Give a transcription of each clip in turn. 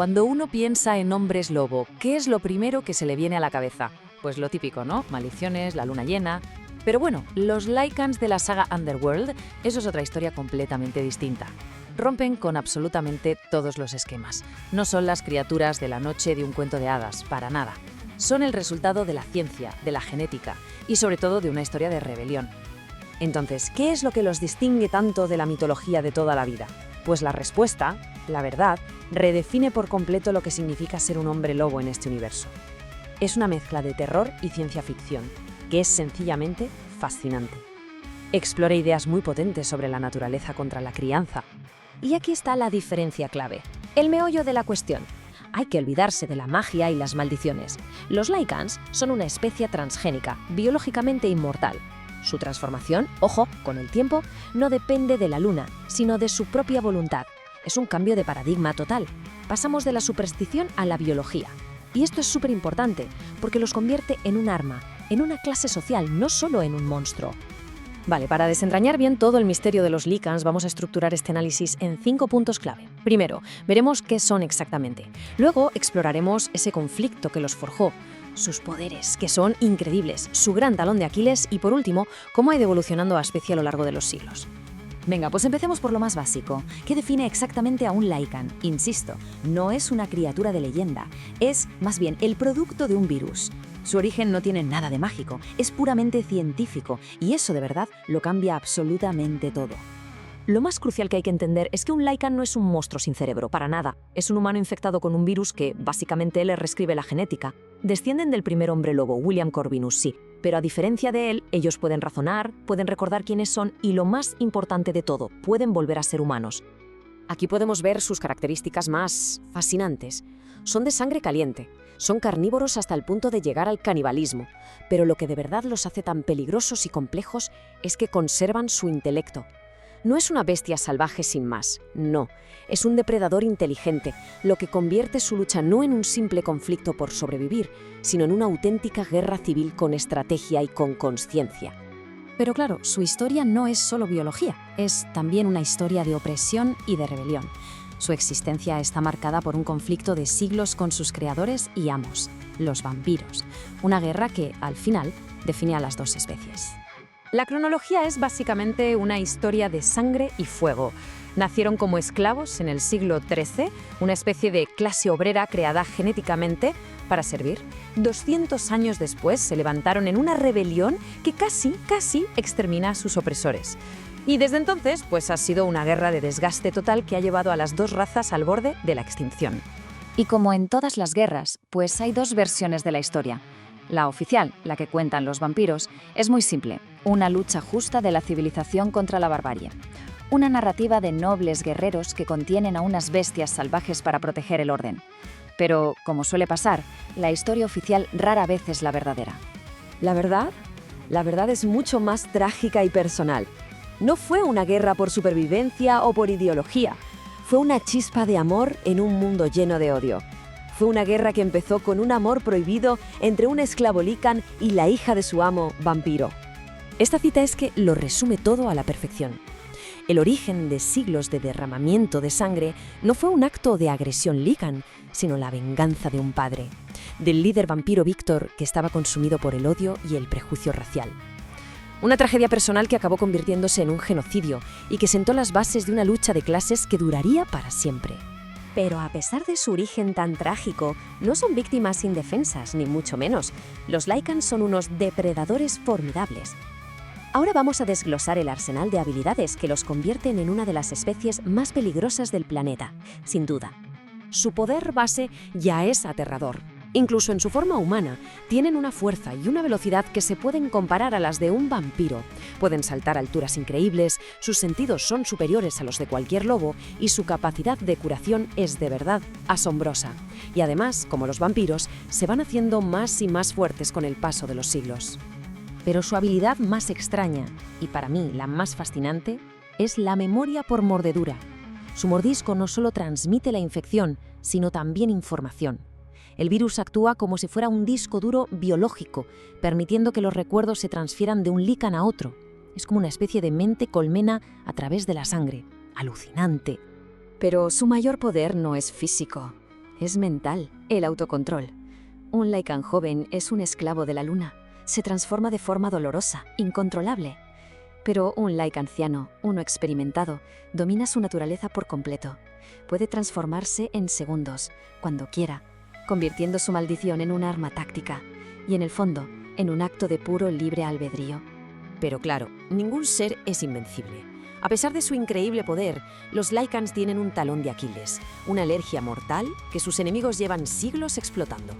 Cuando uno piensa en hombres lobo, ¿qué es lo primero que se le viene a la cabeza? Pues lo típico, ¿no? Maldiciones, la luna llena. Pero bueno, los Lycans de la saga Underworld, eso es otra historia completamente distinta. Rompen con absolutamente todos los esquemas. No son las criaturas de la noche de un cuento de hadas, para nada. Son el resultado de la ciencia, de la genética y sobre todo de una historia de rebelión. Entonces, ¿qué es lo que los distingue tanto de la mitología de toda la vida? Pues la respuesta, la verdad, redefine por completo lo que significa ser un hombre lobo en este universo. Es una mezcla de terror y ciencia ficción, que es sencillamente fascinante. Explora ideas muy potentes sobre la naturaleza contra la crianza. Y aquí está la diferencia clave, el meollo de la cuestión. Hay que olvidarse de la magia y las maldiciones. Los Lycans son una especie transgénica, biológicamente inmortal. Su transformación, ojo, con el tiempo, no depende de la luna, sino de su propia voluntad. Es un cambio de paradigma total. Pasamos de la superstición a la biología. Y esto es súper importante, porque los convierte en un arma, en una clase social, no solo en un monstruo. Vale, para desentrañar bien todo el misterio de los Lycans, vamos a estructurar este análisis en 5 puntos clave. Primero, veremos qué son exactamente. Luego, exploraremos ese conflicto que los forjó, sus poderes, que son increíbles, su gran talón de Aquiles y, por último, cómo ha ido evolucionando la especie a lo largo de los siglos. Venga, pues empecemos por lo más básico. ¿Qué define exactamente a un Lycan? Insisto, no es una criatura de leyenda, es más bien el producto de un virus. Su origen no tiene nada de mágico, es puramente científico, y eso de verdad lo cambia absolutamente todo. Lo más crucial que hay que entender es que un Lycan no es un monstruo sin cerebro, para nada. Es un humano infectado con un virus que, básicamente, le reescribe la genética. Descienden del primer hombre lobo, William Corvinus, sí, pero a diferencia de él, ellos pueden razonar, pueden recordar quiénes son y, lo más importante de todo, pueden volver a ser humanos. Aquí podemos ver sus características más fascinantes. Son de sangre caliente, son carnívoros hasta el punto de llegar al canibalismo, pero lo que de verdad los hace tan peligrosos y complejos es que conservan su intelecto. No es una bestia salvaje sin más, no. Es un depredador inteligente, lo que convierte su lucha no en un simple conflicto por sobrevivir, sino en una auténtica guerra civil con estrategia y con consciencia. Pero claro, su historia no es solo biología, es también una historia de opresión y de rebelión. Su existencia está marcada por un conflicto de siglos con sus creadores y amos, los vampiros. Una guerra que, al final, define a las dos especies. La cronología es básicamente una historia de sangre y fuego. Nacieron como esclavos en el siglo XIII, una especie de clase obrera creada genéticamente para servir. 200 años después se levantaron en una rebelión que casi extermina a sus opresores. Y desde entonces, pues ha sido una guerra de desgaste total que ha llevado a las dos razas al borde de la extinción. Y como en todas las guerras, pues hay dos versiones de la historia. La oficial, la que cuentan los vampiros, es muy simple, una lucha justa de la civilización contra la barbarie. Una narrativa de nobles guerreros que contienen a unas bestias salvajes para proteger el orden. Pero, como suele pasar, la historia oficial rara vez es la verdadera. ¿La verdad? La verdad es mucho más trágica y personal. No fue una guerra por supervivencia o por ideología. Fue una chispa de amor en un mundo lleno de odio. Fue una guerra que empezó con un amor prohibido entre un esclavo Lycan y la hija de su amo, vampiro. Esta cita es que lo resume todo a la perfección. El origen de siglos de derramamiento de sangre no fue un acto de agresión Lycan, sino la venganza de un padre, del líder vampiro Víctor, que estaba consumido por el odio y el prejuicio racial. Una tragedia personal que acabó convirtiéndose en un genocidio y que sentó las bases de una lucha de clases que duraría para siempre. Pero a pesar de su origen tan trágico, no son víctimas indefensas, ni mucho menos. Los Lycans son unos depredadores formidables. Ahora vamos a desglosar el arsenal de habilidades que los convierten en una de las especies más peligrosas del planeta, sin duda. Su poder base ya es aterrador. Incluso en su forma humana, tienen una fuerza y una velocidad que se pueden comparar a las de un vampiro. Pueden saltar alturas increíbles, sus sentidos son superiores a los de cualquier lobo y su capacidad de curación es de verdad asombrosa. Y además, como los vampiros, se van haciendo más y más fuertes con el paso de los siglos. Pero su habilidad más extraña, y para mí la más fascinante, es la memoria por mordedura. Su mordisco no solo transmite la infección, sino también información. El virus actúa como si fuera un disco duro biológico, permitiendo que los recuerdos se transfieran de un Lycan a otro. Es como una especie de mente colmena a través de la sangre. Alucinante. Pero su mayor poder no es físico. es mental, el autocontrol. Un Lycan joven es un esclavo de la luna. Se transforma de forma dolorosa, incontrolable. Pero un Lycan anciano, uno experimentado, domina su naturaleza por completo. Puede transformarse en segundos, cuando quiera, convirtiendo su maldición en un arma táctica y, en el fondo, en un acto de puro libre albedrío. Pero claro, ningún ser es invencible. A pesar de su increíble poder, los Lycans tienen un talón de Aquiles, una alergia mortal que sus enemigos llevan siglos explotando.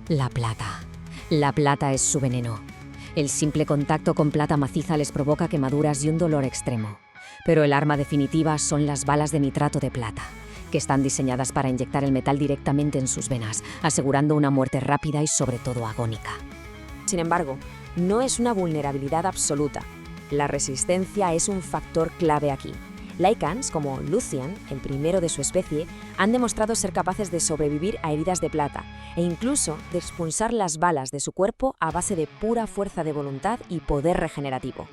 La plata. La plata es su veneno. El simple contacto con plata maciza les provoca quemaduras y un dolor extremo. Pero el arma definitiva son las balas de nitrato de plata, que están diseñadas para inyectar el metal directamente en sus venas, asegurando una muerte rápida y sobre todo agónica. Sin embargo, no es una vulnerabilidad absoluta. La resistencia es un factor clave aquí. Lycans, como Lucian, el primero de su especie, han demostrado ser capaces de sobrevivir a heridas de plata e incluso de expulsar las balas de su cuerpo a base de pura fuerza de voluntad y poder regenerativo.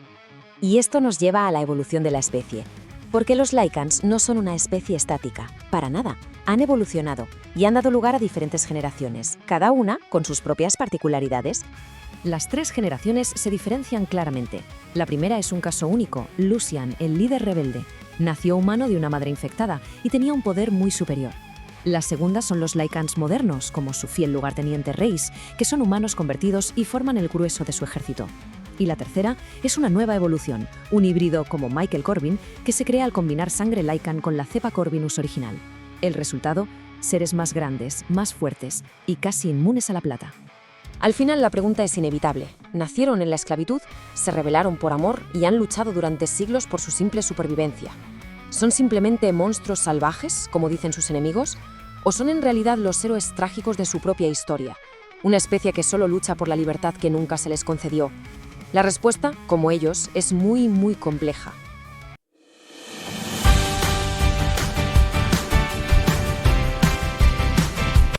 Y esto nos lleva a la evolución de la especie, porque los Lycans no son una especie estática, para nada. Han evolucionado y han dado lugar a diferentes generaciones, cada una con sus propias particularidades. Las 3 generaciones se diferencian claramente. La primera es un caso único, Lucian, el líder rebelde. Nació humano de una madre infectada y tenía un poder muy superior. La segunda son los Lycans modernos, como su fiel lugarteniente Reis, que son humanos convertidos y forman el grueso de su ejército. Y la tercera es una nueva evolución, un híbrido como Michael Corvin, que se crea al combinar sangre Lycan con la cepa Corvinus original. El resultado, seres más grandes, más fuertes y casi inmunes a la plata. Al final la pregunta es inevitable. Nacieron en la esclavitud, se rebelaron por amor y han luchado durante siglos por su simple supervivencia. ¿Son simplemente monstruos salvajes, como dicen sus enemigos? ¿O son en realidad los héroes trágicos de su propia historia? Una especie que solo lucha por la libertad que nunca se les concedió. La respuesta, como ellos, es muy compleja.